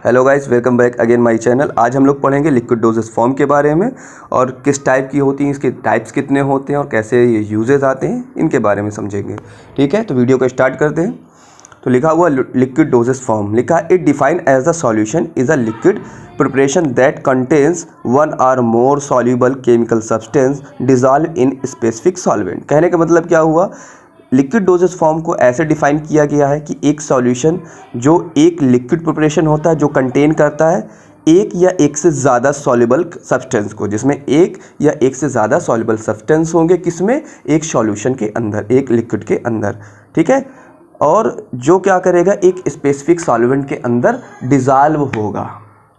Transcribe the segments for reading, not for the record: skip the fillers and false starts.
Hello guys, welcome back again my channel. आज हम लोग पढ़ेंगे लिक्विड डोजेस फॉर्म के बारे में और किस टाइप की होती हैं, इसके टाइप्स कितने होते हैं और कैसे ये यूजेस आते हैं, इनके बारे में समझेंगे। ठीक है, तो वीडियो को स्टार्ट करते हैं। तो लिखा हुआ लिक्विड डोजेस फॉर्म, लिखा है it defined as a solution is a liquid preparation that contains one or more soluble chemical substance dissolve in specific solvent. कहने का मतलब क्या हुआ, लिक्विड डोजेस फॉर्म को ऐसे डिफाइन किया गया है कि एक सॉल्यूशन जो एक लिक्विड प्रिपरेशन होता है जो कंटेन करता है एक या एक से ज़्यादा सॉल्युबल सब्सटेंस को, जिसमें एक या एक से ज़्यादा सॉल्युबल सब्सटेंस होंगे, किसमें, एक सॉल्यूशन के अंदर, एक लिक्विड के अंदर। ठीक है, और जो क्या करेगा, एक स्पेसिफिक सॉल्वेंट के अंदर डिज़ॉल्व होगा।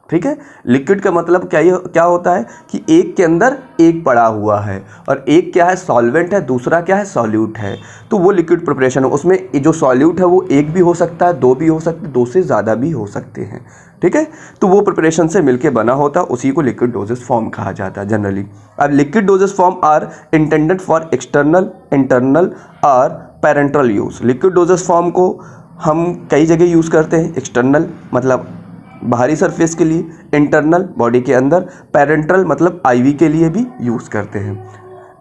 ठीक है, लिक्विड का मतलब क्या होता है कि एक के अंदर एक पड़ा हुआ है और एक क्या है, सॉल्वेंट है, दूसरा क्या है, सॉल्यूट है। तो वो लिक्विड प्रिपरेशन है, उसमें जो सॉल्यूट है वो एक भी हो सकता है, दो भी हो सकते हैं, दो से ज़्यादा भी हो सकते हैं। ठीक है, तो वो प्रिपरेशन से मिलके बना होता है, उसी को लिक्विड डोजेस फॉर्म कहा जाता है जनरली। अब liquid doses form are intended for external, internal और parental use. Liquid doses form को हम कई जगह यूज़ करते हैं। एक्सटर्नल मतलब बाहरी सरफेस के लिए, इंटरनल बॉडी के अंदर, पेरेंटल मतलब आईवी के लिए भी यूज़ करते हैं।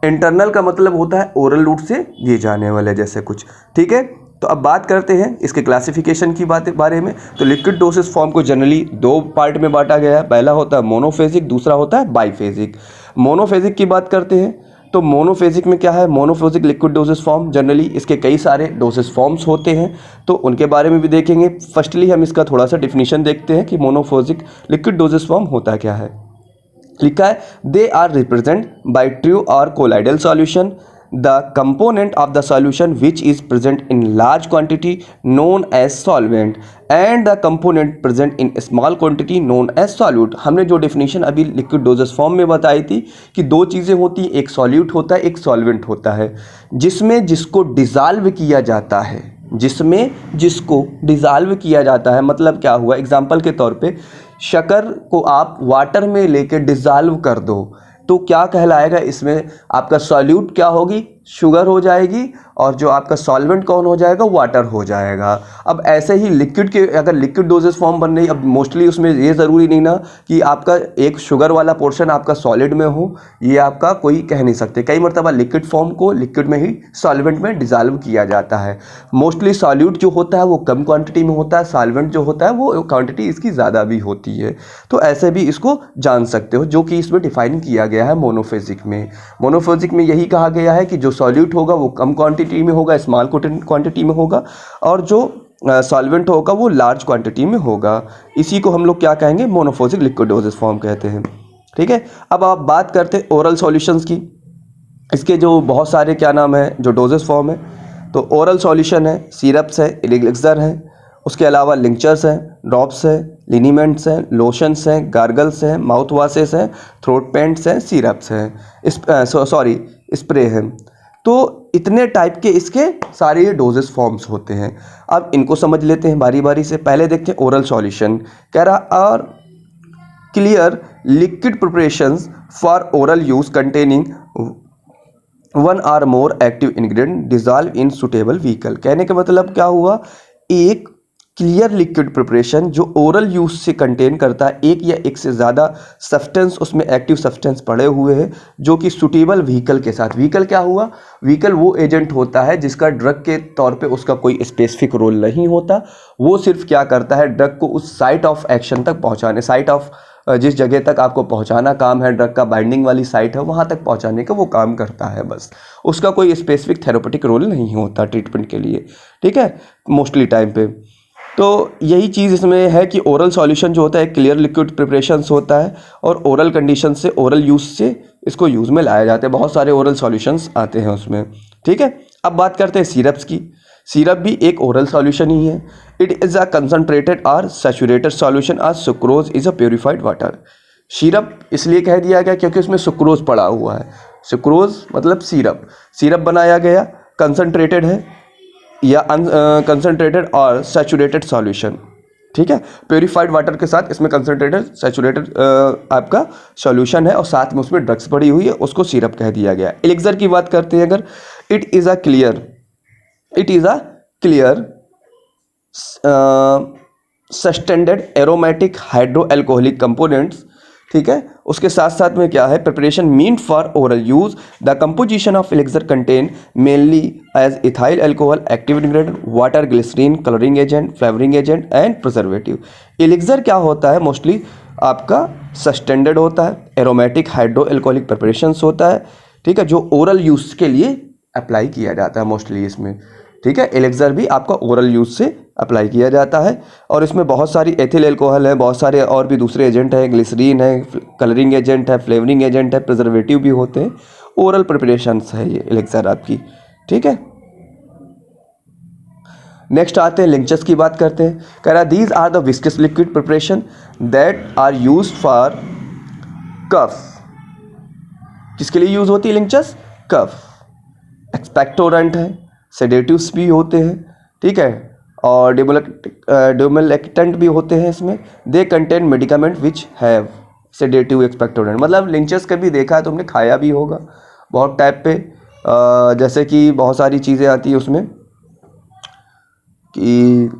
इंटरनल का मतलब होता है ओरल रूट से दिए जाने वाले जैसे कुछ। ठीक है, तो अब बात करते हैं इसके क्लासिफिकेशन की बारे में। तो लिक्विड डोसेज फॉर्म को जनरली दो पार्ट में बांटा गया है। पहला होता है मोनोफेजिक, दूसरा होता है बाईफेजिक। मोनोफेजिक की बात करते हैं तो मोनोफेजिक में क्या है, monophasic liquid dosage form, generally इसके कई सारे डोजेस फॉर्म्स होते हैं, तो उनके बारे में भी देखेंगे। फर्स्टली हम इसका थोड़ा सा डिफिनीशन देखते हैं कि मोनोफेजिक लिक्विड डोजेस फॉर्म होता क्या है। लिखा है they are represented by true और colloidal solution the component of the solution which is present in large quantity known as solvent and the component present in small quantity known as solute. हमने जो definition अभी liquid dosage form में बताई थी कि दो चीज़ें होती हैं, एक सॉल्यूट होता है, एक सॉल्वेंट होता है, जिसमें जिसको डिज़ाल्व किया जाता है, जिसमें जिसको डिज़ाल्व किया जाता है। मतलब क्या हुआ, एग्जाम्पल के तौर पे शक्कर को आप वाटर में लेके डिज़ाल्व कर दो तो क्या कहलाएगा, इसमें आपका सॉल्यूट क्या होगी, शुगर हो जाएगी, और जो आपका सॉल्वेंट कौन हो जाएगा, वाटर हो जाएगा। अब ऐसे ही लिक्विड के अगर लिक्विड डोजेस फॉर्म बन रही, अब मोस्टली उसमें ये ज़रूरी नहीं ना कि आपका एक शुगर वाला पोर्शन आपका सॉलिड में हो, ये आपका कोई कह नहीं सकते। कई मरतबा लिक्विड फॉर्म को लिक्विड में ही सॉल्वेंट में डिज़ाल्व किया जाता है। मोस्टली सॉल्यूट जो होता है वो कम क्वांटिटी में होता है, सॉल्वेंट जो होता है वो क्वांटिटी इसकी ज़्यादा भी होती है। तो ऐसे भी इसको जान सकते हो, जो कि इसमें डिफाइन किया गया है मोनोफेजिक में। मोनोफेजिक में यही कहा गया है कि जो सॉल्यूट होगा वो कम क्वांटिटी में होगा, स्मॉल क्वांटिटी में होगा, और जो सॉल्वेंट होगा वो लार्ज क्वांटिटी में होगा। इसी को हम लोग क्या कहेंगे, मोनोफेजिक लिक्विड डोजेस फॉर्म कहते हैं। ठीक है, अब आप बात करते हैं ओरल सॉल्यूशंस की। इसके जो बहुत सारे क्या नाम है जो डोजेस फॉर्म है, तो ओरल सॉल्यूशन है, सिरप्स है, एलिक्सर है, उसके अलावा लिंक्चर्स हैं, ड्रॉप्स हैं, लिनीमेंट्स हैं, लोशंस हैं, गार्गल्स हैं, माउथ वाशेस हैं, थ्रोट पेंट्स हैं, सिरप्स हैं, स्प्रे हैं। तो इतने टाइप के इसके सारे ये डोजेस फॉर्म्स होते हैं। अब इनको समझ लेते हैं बारी बारी से। पहले देखते हैं ओरल सॉल्यूशन। कह रहा और clear liquid preparations for oral use containing one or more active ingredient dissolve in suitable vehicle. कहने का मतलब क्या हुआ, एक क्लियर लिक्विड प्रिपरेशन जो ओरल यूज से कंटेन करता है एक या एक से ज़्यादा सब्सटेंस, उसमें एक्टिव सब्सटेंस पड़े हुए हैं, जो कि सुटेबल व्हीकल के साथ। व्हीकल क्या हुआ, व्हीकल वो एजेंट होता है जिसका ड्रग के तौर पे उसका कोई स्पेसिफिक रोल नहीं होता, वो सिर्फ क्या करता है, ड्रग को उस साइट ऑफ एक्शन तक पहुंचाने, साइट ऑफ जिस जगह तक आपको पहुंचाना काम है, ड्रग का बाइंडिंग वाली साइट है, वहां तक पहुंचाने का वो काम करता है बस। उसका कोई स्पेसिफिक थेरेपेटिक रोल नहीं होता ट्रीटमेंट के लिए। ठीक है, मोस्टली टाइम पे। तो यही चीज़ इसमें है कि ओरल सॉल्यूशन जो होता है क्लियर लिक्विड प्रिपरेशंस होता है, और ओरल कंडीशन से, ओरल यूज से इसको यूज़ में लाया जाता है। बहुत सारे ओरल सॉल्यूशंस आते हैं उसमें। ठीक है, अब बात करते हैं सिरप्स की। सिरप भी एक ओरल सॉल्यूशन ही है। इट इज़ अ कंसनट्रेटेड और सैचुरेटेड सॉल्यूशन और sucrose is a purified water. Syrup इसलिए कह दिया गया क्योंकि उसमें सुक्रोज पड़ा हुआ है। सुक्रोज मतलब सिरप, सिरप बनाया गया, कंसनट्रेटेड है या कंसनट्रेटेड और सैचुरेटेड सॉल्यूशन। ठीक है, प्योरीफाइड वाटर के साथ इसमें कंसनट्रेटेड सैचुरेटेड आपका सॉल्यूशन है और साथ में उसमें ड्रग्स पड़ी हुई है, उसको सिरप कह दिया गया। एलिक्सर की बात करते हैं अगर, it is a clear sustained aromatic hydro alcoholic components, ठीक है। उसके साथ साथ में क्या है, preparation mean for oral use, the composition of elixir contain mainly as ethyl alcohol, active ingredient, water, glycerine, colouring agent, flavouring agent and preservative. Elixir क्या होता है, मोस्टली आपका सस्टेंडेड होता है, एरोमेटिक हाइड्रो एल्कोहलिक प्रिपरेशंस होता है, ठीक है, जो ओरल यूज के लिए अप्लाई किया जाता है मोस्टली इसमें, ठीक है। एलिक्सर भी आपका ओरल यूज से अप्लाई किया जाता है और इसमें बहुत सारी एथिल एल्कोहल है, बहुत सारे और भी दूसरे एजेंट हैं, ग्लिसरीन है, कलरिंग एजेंट है, फ्लेवरिंग एजेंट है, प्रिजर्वेटिव भी होते हैं। ओरल प्रिपरेशंस है ये एलिक्सर आपकी, ठीक है। नेक्स्ट आते हैं लिंचेस की बात करते हैं। कह रहा these are the viscous liquid preparation that are use for cough. किसके लिए यूज होती है लिंचेस? कफ। एक्सपेक्टोरेंट है, सेडेटिव्स भी होते हैं, ठीक है, और डिमोलेक्टेंट भी होते हैं इसमें। They contain medicament which have sedative expectorant. मतलब लिंचेस कभी देखा है, तुमने खाया भी होगा बहुत टाइप पे, जैसे कि बहुत सारी चीज़ें आती है उसमें कि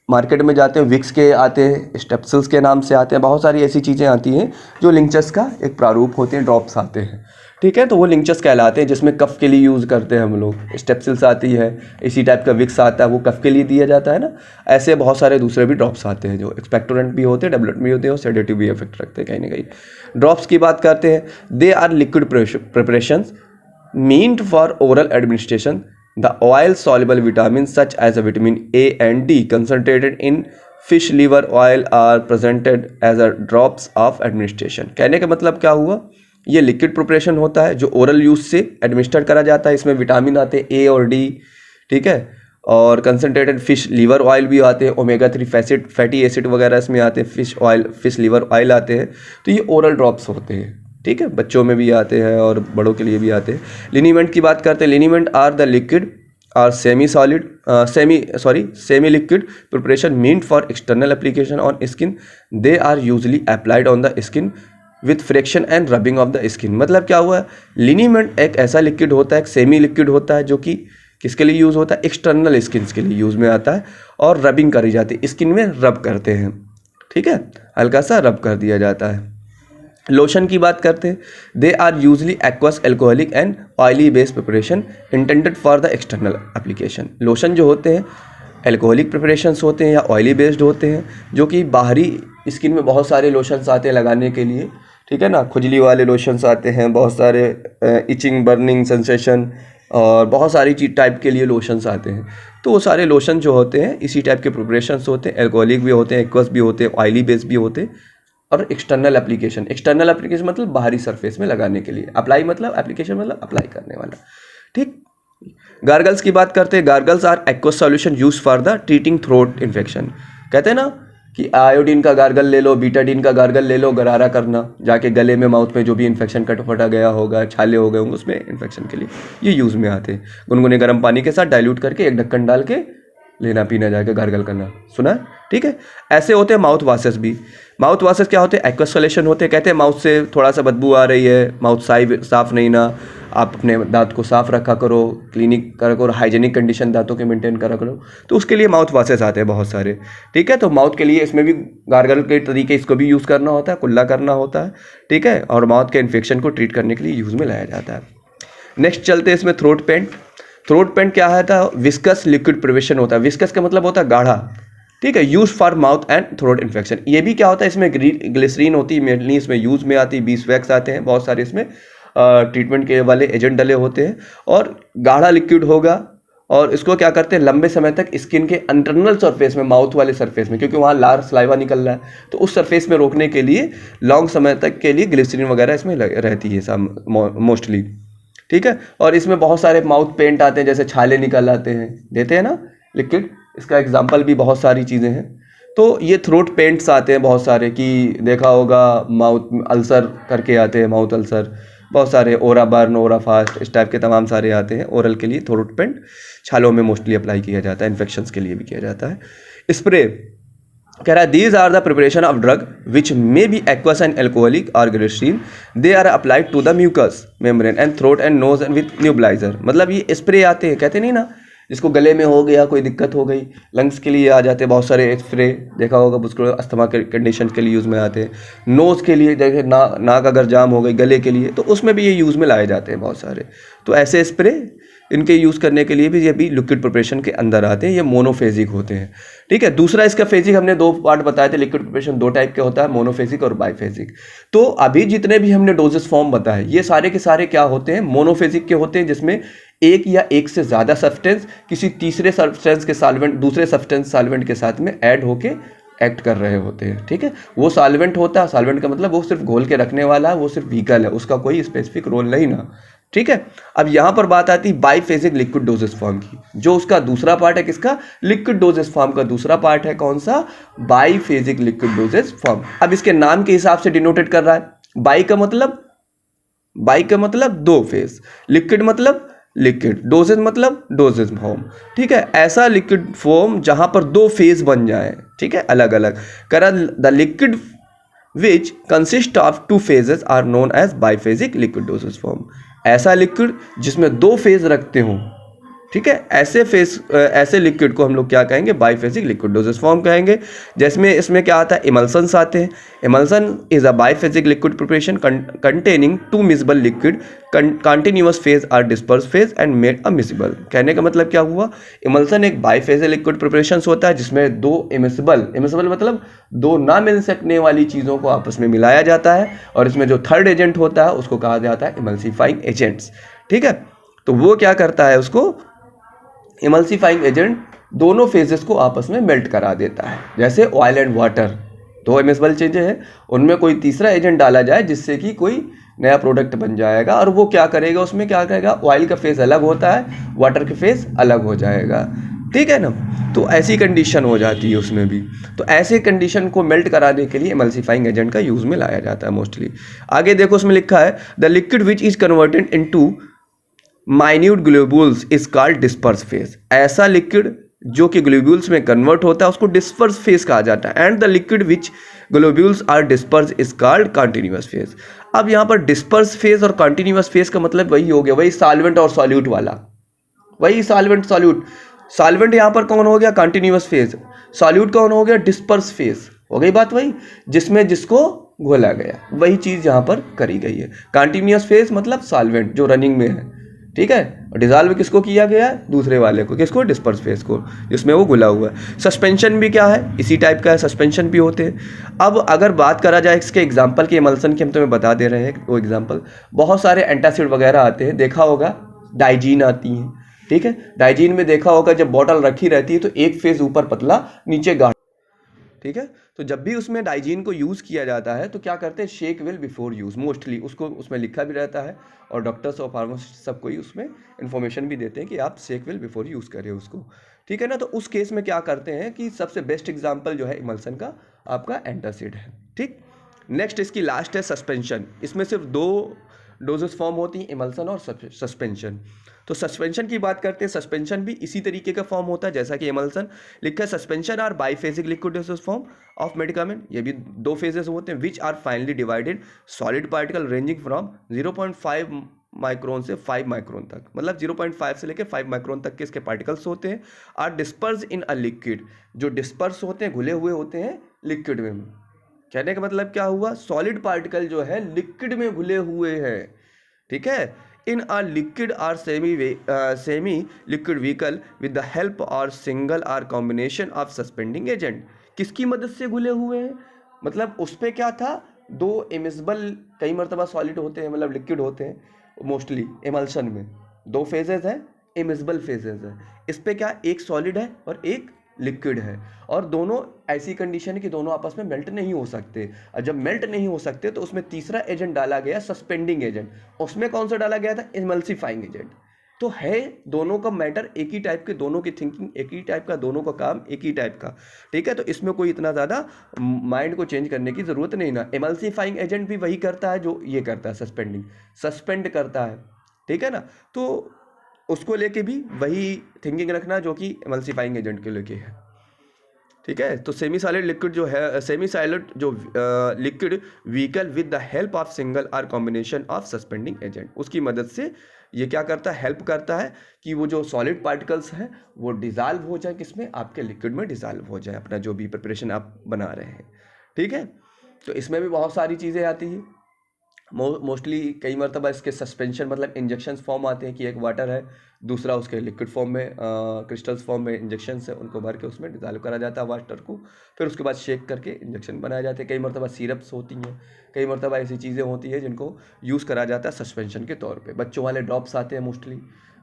मार्केट में जाते हैं, विक्स के आते हैं, स्टेप्सिल्स के नाम से आते हैं, बहुत सारी ऐसी चीज़ें आती हैं जो लिंचेस का एक प्रारूप होते हैं, ड्रॉप्स आते हैं, ठीक है। तो वो लिंचेस कहलाते हैं, जिसमें कफ के लिए यूज़ करते हैं हम लोग। स्टेप्सिल्स आती है, इसी टाइप का विक्स आता है, वो कफ के लिए दिया जाता है ना। ऐसे बहुत सारे दूसरे भी ड्रॉप्स आते हैं जो एक्सपेक्टोरेंट भी होते हैं, डेवलपमेंट भी होते हैं और सेडेटिव भी इफेक्ट रखते हैं कहीं ना कहीं। ड्रॉप्स की बात करते हैं, they are liquid preparations meant for oral administration. The oil soluble vitamins such as a vitamin A and D concentrated in fish liver oil are presented as a drops of administration। कहने का मतलब क्या हुआ, ये liquid preparation होता है जो oral use से एडमिनिस्टर करा जाता है। इसमें विटामिन आते हैं ए और डी, ठीक है, और कंसनट्रेटेड फिश लीवर ऑयल भी आते हैं, ओमेगा 3 फैटी एसिड वगैरह इसमें आते हैं, फिश लीवर ऑयल आते हैं। तो ये ओरल ड्रॉप्स होते हैं, ठीक है, बच्चों में भी आते हैं और बड़ों के लिए भी आते हैं। लिनीमेंट की बात करते हैं, liniment are the liquid or semi liquid preparation meant for external application on skin. They are usually applied on the skin with friction and rubbing of the skin. मतलब क्या हुआ, लिनीमेंट एक ऐसा लिक्विड होता है, एक सेमी लिक्विड होता है जो कि किसके लिए यूज़ होता है, एक्सटर्नल स्किन के लिए यूज़ में आता है और रबिंग करी जाती है, स्किन में रब करते हैं, ठीक है, हल्का सा रब कर दिया जाता है। लोशन की बात करते हैं, they are usually aqueous alcoholic and oily based preparation intended for the external application. Lotion जो होते हैं एल्कोहलिक प्रिपरेशंस होते हैं या ऑयली बेस्ड होते हैं, जो कि बाहरी स्किन में बहुत सारे लोशंस आते हैं लगाने के लिए, ठीक है ना, खुजली वाले लोशंस आते हैं, बहुत सारे इचिंग बर्निंग सेंसेशन और बहुत सारी चीज टाइप के लिए लोशंस आते हैं। तो वो सारे लोशन जो होते हैं इसी टाइप के प्रिपरेशंस होते हैं, एल्कोहलिक भी होते हैं, एक्वस भी होते हैं, ऑयली बेस्ड भी होते हैं और एक्सटर्नल एप्लीकेशन मतलब बाहरी सरफेस में लगाने के लिए, अप्लाई मतलब एप्लीकेशन मतलब अप्लाई करने वाला, ठीक। गार्गल्स की बात करते हैं, gargles are aqueous solution use for the treating throat infection. कहते हैं ना कि आयोडीन का गार्गल ले लो, बीटाडीन का गार्गल ले लो, गरारा करना जाके गले में, माउथ में जो भी इन्फेक्शन कटफटा गया होगा, छाले हो गए होंगे, उसमें इन्फेक्शन के लिए ये यूज़ में आते हैं। गुनगुने गर्म पानी के साथ डाइल्यूट करके एक ढक्कन डाल के लेना पीना, जाके गार्गल करना, सुना है, ठीक है। ऐसे होते हैं माउथ वाशेस भी। माउथ वाशेस क्या होते हैं, एक्वस सॉल्यूशन होते हैं। कहते हैं माउथ से थोड़ा सा बदबू आ रही है, माउथ साफ नहीं ना, आप अपने दांत को साफ रखा करो, क्लिनिक करा करो, हाइजेनिक कंडीशन दांतों के मेंटेन करा करो, तो उसके लिए माउथ वाशेस आते हैं बहुत सारे, ठीक है। तो माउथ के लिए इसमें भी गार्गल के तरीके इसको भी यूज़ करना होता है, कुल्ला करना होता है, ठीक है, और माउथ के इन्फेक्शन को ट्रीट करने के लिए यूज़ में लाया जाता है। नेक्स्ट चलते हैं इसमें थ्रोट पेंट। थ्रोट पेंट क्या है, था विस्कस लिक्विड प्रिपरेशन होता है। विस्कस का मतलब होता है गाढ़ा, ठीक है, use for mouth and throat infection. ये भी क्या होता है, इसमें ग्लिसरीन होती है, मेनली इसमें यूज में आती है, बीसवैक्स आते हैं, बहुत सारे इसमें ट्रीटमेंट के वाले एजेंट डले होते हैं और गाढ़ा लिक्विड होगा। और इसको क्या करते हैं, लंबे समय तक स्किन के इंटरनल सरफेस में, माउथ वाले सरफेस में, क्योंकि वहाँ लार सलाइवा निकल रहा है, तो उस सरफेस में रोकने के लिए लॉन्ग समय तक के लिए ग्लिसरीन वगैरह इसमें रहती है सब मोस्टली, ठीक है। और इसमें बहुत सारे माउथ पेंट आते हैं, जैसे छाले निकल आते हैं, देते हैं ना लिक्विड, इसका एग्जांपल भी बहुत सारी चीज़ें हैं। तो ये थ्रोट पेंट्स आते हैं बहुत सारे, कि देखा होगा माउथ अल्सर करके आते हैं, माउथ अल्सर, बहुत सारे ओरा बर्न, ओरा फास्ट, इस टाइप के तमाम सारे आते हैं। ओरल के लिए थ्रोट पेंट छालों में मोस्टली अप्लाई किया जाता है, इन्फेक्शंस के लिए भी किया जाता है। स्प्रे कह रहा है, these are the preparation of drug which may be aqueous and alcoholic और glycerin. They are applied to the mucous membrane and throat and nose and with nebulizer. मतलब ये स्प्रे आते हैं, कहते नहीं ना जिसको गले में हो गया, कोई दिक्कत हो गई, लंग्स के लिए आ जाते हैं बहुत सारे स्प्रे, देखा होगा, उसको अस्थमा के कंडीशन के लिए यूज़ में आते हैं। नोज़ के लिए देखे, नाक अगर जाम हो गई, गले के लिए, तो उसमें भी ये यूज़ में लाए जाते हैं बहुत सारे। तो ऐसे स्प्रे इनके यूज़ करने के लिए भी ये भी लिक्विड प्रिपरेशन के अंदर आते हैं। ये मोनोफेजिक होते हैं, ठीक है। दूसरा इसका फेजिक हमने 2 पार्ट बताए थे। लिक्विड प्रिपरेशन 2 टाइप के होता है, मोनोफेजिक और बाइफेजिक। तो अभी जितने भी हमने डोजेस फॉर्म बताए, ये सारे के सारे क्या होते हैं, मोनोफेजिक के होते हैं, जिसमें एक या एक से ज़्यादा सब्सटेंस किसी तीसरे सब्सटेंस के सॉल्वेंट, दूसरे सब्सटेंस सॉल्वेंट के साथ में ऐड होके एक्ट कर रहे होते हैं, ठीक है। वो सॉल्वेंट होता है, सॉल्वेंट का मतलब वो सिर्फ घोल के रखने वाला है, वो सिर्फ व्हीकल है, उसका कोई स्पेसिफिक रोल नहीं ना, ठीक है। अब यहां पर बात आती है बाइफेजिक लिक्विड डोजेस फॉर्म की, जो उसका दूसरा पार्ट है। किसका? लिक्विड डोजेस फॉर्म का दूसरा पार्ट है कौन सा? बाइफेजिक लिक्विड डोजेस फॉर्म। अब इसके नाम के हिसाब से डिनोटेड कर रहा है। बाई का मतलब 2 फेज, लिक्विड मतलब लिक्विड, डोजेज मतलब डोजेज फॉर्म, ठीक है। ऐसा लिक्विड फॉर्म जहां पर 2 फेज बन जाए, ठीक है, अलग अलग करा। The liquid which consist of 2 phases are known as biphasic liquid dosage form। ऐसा लिक्विड जिसमें 2 फेज रखते हों, ठीक है, ऐसे लिक्विड को हम लोग क्या कहेंगे? बाइफेजिक लिक्विड डोजेस फॉर्म कहेंगे। जैसमें इसमें क्या आता है? इमल्सन्स आते हैं। Emulsion is a biphasic liquid preparation containing 2 miscible liquid, continuous phase or disperse phase and made a miscible. कहने का मतलब क्या हुआ? इमल्सन एक बाइफेजिक लिक्विड प्रिपरेशन होता है जिसमें 2 इमिसिबल मतलब 2 ना मिल सकने वाली चीज़ों को आपस में मिलाया जाता है, और इसमें जो थर्ड एजेंट होता है उसको कहा जाता है इमल्सिफाइंग एजेंट्स, ठीक है। तो वो क्या करता है? उसको इमल्सिफाइंग एजेंट दोनों फेजेस को आपस में मेल्ट करा देता है। जैसे ऑयल एंड वाटर, 2 इमिसिबल चीजें हैं, उनमें कोई तीसरा एजेंट डाला जाए जिससे कि कोई नया प्रोडक्ट बन जाएगा, और वो क्या करेगा? उसमें क्या करेगा? ऑयल का फेज अलग होता है, वाटर का फेज अलग हो जाएगा, ठीक है ना। तो ऐसी कंडीशन हो जाती है उसमें भी। तो ऐसे कंडीशन को मेल्ट कराने के लिए इमल्सिफाइंग एजेंट का यूज में लाया जाता है मोस्टली। आगे देखो, उसमें लिखा है the liquid which is converted into minute globules is called disperse phase. ऐसा लिक्विड जो कि ग्लोब्यूल्स में कन्वर्ट होता है उसको डिस्पर्स फेज कहा जाता है। And the liquid which globules are disperse is called continuous phase. अब यहाँ पर डिस्पर्स फेज और कंटिन्यूअस फेज का मतलब वही हो गया, वही सॉल्वेंट और सॉल्यूट वाला, वही सॉल्वेंट सॉल्यूट। सॉल्वेंट यहाँ पर कौन हो गया? Continuous phase. सॉल्यूट कौन हो गया? Disperse phase. हो गई बात वही, जिसमें जिसको घोला गया, वही चीज यहाँ पर करी गई है। कंटिन्यूअस फेज मतलब सॉल्वेंट जो रनिंग में है, ठीक है। और डिजॉल्व किसको किया गया है? दूसरे वाले को। किसको? डिस्पर्स फेज को, जिसमें वो घुला हुआ है। सस्पेंशन भी क्या है? इसी टाइप का है, सस्पेंशन भी होते हैं। अब अगर बात करा जाए इसके एग्जाम्पल की, इमल्सन की हम तुम्हें बता दे रहे हैं वो एग्जाम्पल। बहुत सारे एंटासिड वगैरह आते हैं, देखा होगा, डाइजीन आती हैं, ठीक है। डाइजीन में देखा होगा जब बॉटल रखी रहती है तो एक फेज ऊपर पतला नीचे गाढ़ा, ठीक है। तो जब भी उसमें डाइजीन को यूज़ किया जाता है तो क्या करते हैं? Shake well before use, mostly उसको उसमें लिखा भी रहता है, और डॉक्टर्स और फार्मासिस्ट सबको ही उसमें इन्फॉर्मेशन भी देते हैं कि आप शेक वेल बिफोर यूज़ करें उसको, ठीक है ना। तो उस केस में क्या करते हैं कि सबसे बेस्ट एग्जाम्पल जो है इमल्सन का आपका एंटासिड है, ठीक। नेक्स्ट इसकी लास्ट है सस्पेंशन। इसमें सिर्फ 2 डोजेस फॉर्म होती हैं, इमल्सन और सस्पेंशन। तो सस्पेंशन की बात करते हैं, सस्पेंशन भी इसी तरीके का फॉर्म होता है जैसा कि इमल्सन। लिखा है suspension are biphasic liquid doses form of medicament. ये भी 2 फेजेस होते हैं, which are finely divided solid particle ranging from 0.5 micron से 5 माइक्रोन तक, मतलब 0.5 से लेकर 5 माइक्रोन तक के इसके पार्टिकल्स होते हैं। Are disperse in a liquid, जो डिस्पर्स होते हैं, घुले हुए होते हैं लिक्विड में। कहने का मतलब क्या हुआ? सॉलिड पार्टिकल जो है लिक्विड में घुले हुए हैं, ठीक है। In a liquid or semi liquid vehicle with the help और single or combination of suspending agent. किसकी मदद से घुले हुए हैं? मतलब उस पर क्या था? 2 इमिसिबल, कई मरतबा सॉलिड होते हैं, मतलब लिक्विड होते हैं मोस्टली इमल्सन में। 2 फेजेस हैं, इमिसिबल फेजेस हैं। इस पे क्या? एक सॉलिड है और एक लिक्विड है, और दोनों ऐसी कंडीशन है कि दोनों आपस में मेल्ट नहीं हो सकते। और जब मेल्ट नहीं हो सकते तो उसमें तीसरा एजेंट डाला गया, सस्पेंडिंग एजेंट। उसमें कौन सा डाला गया था? Emulsifying agent. तो है दोनों का मैटर एक ही टाइप के, दोनों की थिंकिंग एक ही टाइप का, दोनों का काम एक ही टाइप का, ठीक है। तो इसमें कोई इतना ज़्यादा माइंड को चेंज करने की ज़रूरत नहीं ना। इमल्सिफाइंग एजेंट भी वही करता है जो ये करता है, सस्पेंड करता है, ठीक है ना। तो उसको लेके भी वही थिंकिंग रखना जो कि इमल्सिफाइंग एजेंट के लेके है। ठीक है। तो सेमी सॉलिड लिक्विड जो है, सेमी सॉलिड जो liquid vehicle with the help of single or combination of suspending agent, उसकी मदद से ये क्या करता है, हेल्प करता है कि वो जो सॉलिड पार्टिकल्स हैं वो डिज़ाल्व हो जाए, किसमें, आपके लिक्विड में डिज़ाल्व हो जाए, अपना जो भी प्रिपरेशन आप बना रहे हैं। ठीक है। तो इसमें भी बहुत सारी चीज़ें आती हैं। मोस्टली कई मरतबा इसके सस्पेंशन मतलब इंजेक्शंस फॉर्म आते हैं कि एक वाटर है, दूसरा उसके लिक्विड फॉर्म में क्रिस्टल्स फॉर्म में इंजेक्शंस है, उनको भर के उसमें डिज़ाल्व करा जाता है वाटर को, फिर उसके बाद शेक करके इंजेक्शन बनाए जाते हैं। कई मरतबा सिरप्स होती हैं, कई मरतबा ऐसी चीज़ें होती हैं जिनको यूज़ करा जाता है सस्पेंशन के तौर पर। बच्चों वाले ड्रॉप्स आते हैं, मोस्टली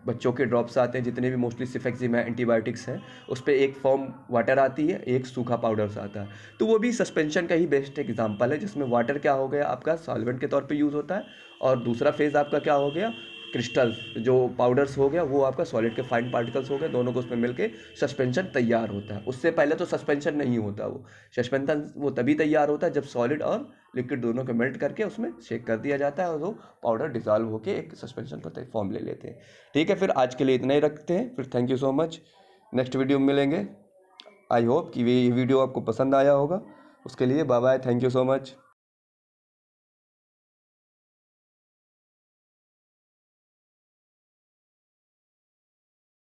बच्चों के ड्रॉप्स आते हैं जितने भी, मोस्टली सिफेक्सिम है, एंटीबायोटिक्स हैं, उस पर एक फॉर्म वाटर आती है, एक सूखा पाउडर्स आता है। तो वो भी सस्पेंशन का ही बेस्ट एग्जांपल है, जिसमें वाटर क्या हो गया आपका सॉल्वेंट के तौर पे यूज़ होता है, और दूसरा फेज़ आपका क्या हो गया, क्रिस्टल्स जो पाउडर्स हो गया वो आपका सॉलिड के फाइन पार्टिकल्स हो गए, दोनों को उसमें मिलके सस्पेंशन तैयार होता है। उससे पहले तो सस्पेंशन नहीं होता, वो सस्पेंशन वो तभी तैयार होता है जब सॉलिड और लिक्विड दोनों को मेल्ट करके उसमें शेक कर दिया जाता है और वो पाउडर डिजॉल्व होकर एक सस्पेंशन का फॉर्म ले लेते हैं। ठीक है, फिर आज के लिए इतना ही रखते हैं, फिर thank you so much, next video में मिलेंगे। आई होप कि ये वीडियो आपको पसंद आया होगा, उसके लिए bye bye, thank you so much.